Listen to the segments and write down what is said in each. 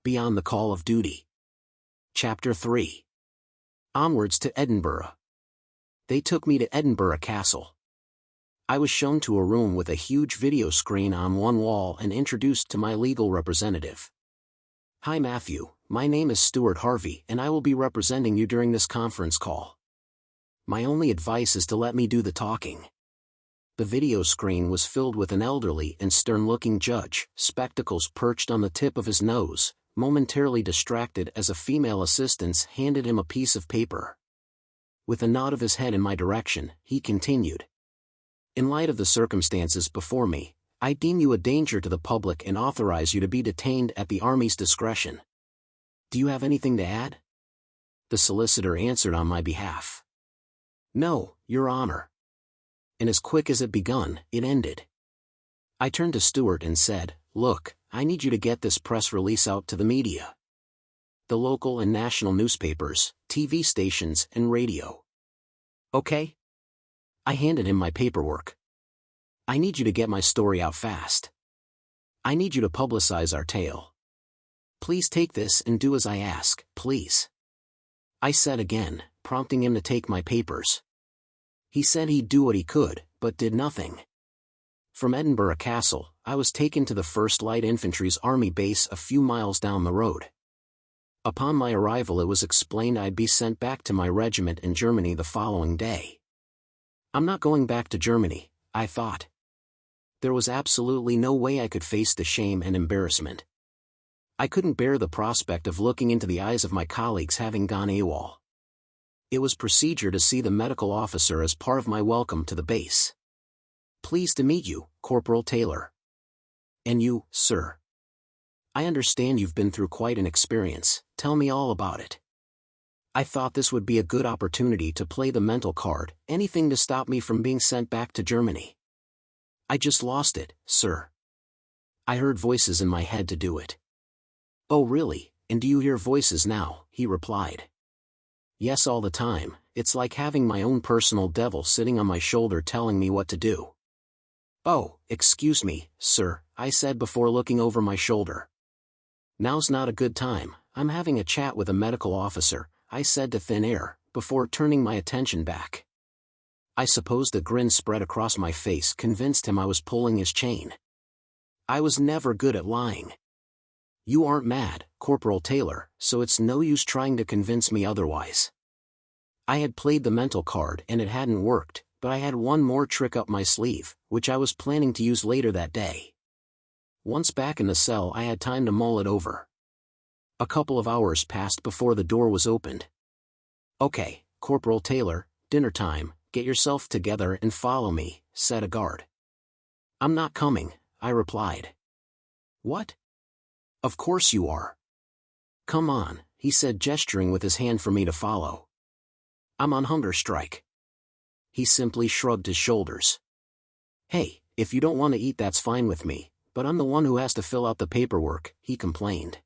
Beyond the Call of Duty. Chapter 3. Onwards to Edinburgh. They took me to Edinburgh Castle. I was shown to a room with a huge video screen on one wall and introduced to my legal representative. "Hi Matthew, my name is Stuart Harvey and I will be representing you during this conference call. My only advice is to let me do the talking." The video screen was filled with an elderly and stern-looking judge, spectacles perched on the tip of his nose, momentarily distracted as a female assistant handed him a piece of paper. With a nod of his head in my direction, he continued. "In light of the circumstances before me, I deem you a danger to the public and authorize you to be detained at the Army's discretion. Do you have anything to add?" The solicitor answered on my behalf. "No, Your Honor." And as quick as it begun, it ended. I turned to Stuart and said, "Look, I need you to get this press release out to the media. The local and national newspapers, TV stations, and radio. Okay?" I handed him my paperwork. "I need you to get my story out fast. I need you to publicize our tale. Please take this and do as I ask, please." I said again, prompting him to take my papers. He said he'd do what he could, but did nothing. From Edinburgh Castle, I was taken to the 1st Light Infantry's Army base a few miles down the road. Upon my arrival it was explained I'd be sent back to my regiment in Germany the following day. I'm not going back to Germany, I thought. There was absolutely no way I could face the shame and embarrassment. I couldn't bear the prospect of looking into the eyes of my colleagues having gone AWOL. It was procedure to see the medical officer as part of my welcome to the base. "Pleased to meet you, Corporal Taylor." "And you, sir. I understand you've been through quite an experience, tell me all about it." I thought this would be a good opportunity to play the mental card, anything to stop me from being sent back to Germany. "I just lost it, sir." I heard voices in my head to do it. "Oh really, and do you hear voices now?" he replied. "Yes, all the time, it's like having my own personal devil sitting on my shoulder telling me what to do." "Oh, excuse me, sir," I said before looking over my shoulder. "Now's not a good time, I'm having a chat with a medical officer," I said to thin air, before turning my attention back. I suppose the grin spread across my face convinced him I was pulling his chain. I was never good at lying. "You aren't mad, Corporal Taylor, so it's no use trying to convince me otherwise." I had played the mental card and it hadn't worked, but I had one more trick up my sleeve, which I was planning to use later that day. Once back in the cell I had time to mull it over. A couple of hours passed before the door was opened. "Okay, Corporal Taylor, dinner time, get yourself together and follow me," said a guard. "I'm not coming," I replied. "What? Of course you are. Come on," he said, gesturing with his hand for me to follow. "I'm on hunger strike." He simply shrugged his shoulders. "Hey, if you don't want to eat that's fine with me, but I'm the one who has to fill out the paperwork," he complained.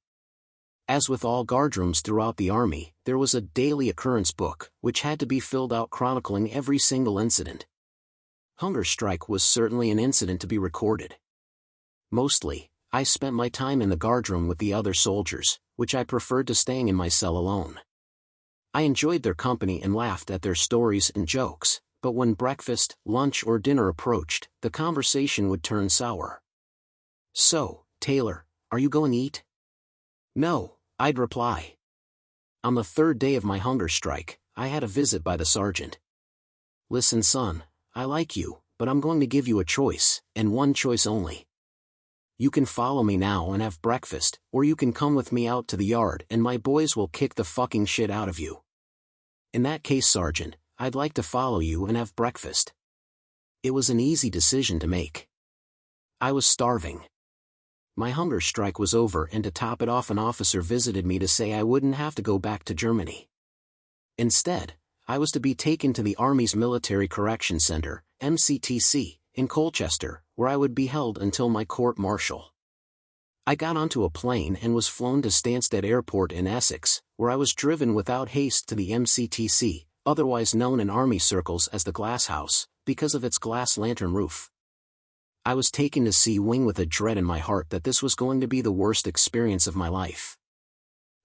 As with all guardrooms throughout the Army, there was a daily occurrence book, which had to be filled out chronicling every single incident. Hunger strike was certainly an incident to be recorded. Mostly, I spent my time in the guardroom with the other soldiers, which I preferred to staying in my cell alone. I enjoyed their company and laughed at their stories and jokes, but when breakfast, lunch or dinner approached, the conversation would turn sour. "So, Taylor, are you going to eat?" "No," I'd reply. On the 3rd day of my hunger strike, I had a visit by the sergeant. "Listen son, I like you, but I'm going to give you a choice, and one choice only. You can follow me now and have breakfast, or you can come with me out to the yard and my boys will kick the fucking shit out of you." "In that case, Sergeant, I'd like to follow you and have breakfast." It was an easy decision to make. I was starving. My hunger strike was over, and to top it off an officer visited me to say I wouldn't have to go back to Germany. Instead, I was to be taken to the Army's Military Correction Center, MCTC, in Colchester, where I would be held until my court-martial. I got onto a plane and was flown to Stansted Airport in Essex, where I was driven without haste to the MCTC, otherwise known in Army circles as the Glass House, because of its glass lantern roof. I was taken to see Wing with a dread in my heart that this was going to be the worst experience of my life.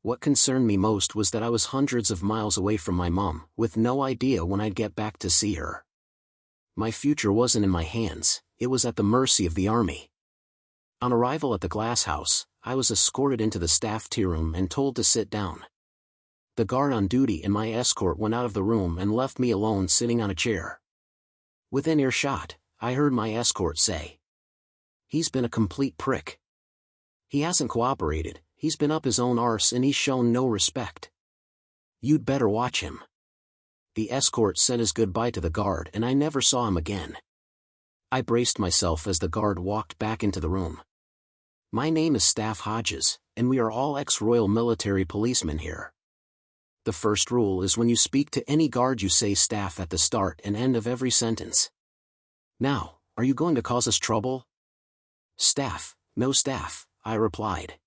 What concerned me most was that I was hundreds of miles away from my mom, with no idea when I'd get back to see her. My future wasn't in my hands, it was at the mercy of the army. On arrival at the glass house, I was escorted into the staff tea room and told to sit down. The guard on duty and my escort went out of the room and left me alone sitting on a chair. Within earshot, I heard my escort say, "He's been a complete prick. He hasn't cooperated, he's been up his own arse and he's shown no respect. You'd better watch him." The escort said his goodbye to the guard and I never saw him again. I braced myself as the guard walked back into the room. "My name is Staff Hodges, and we are all ex-Royal Military policemen here. The first rule is when you speak to any guard you say staff at the start and end of every sentence. Now, are you going to cause us trouble?" "Staff, no staff," I replied.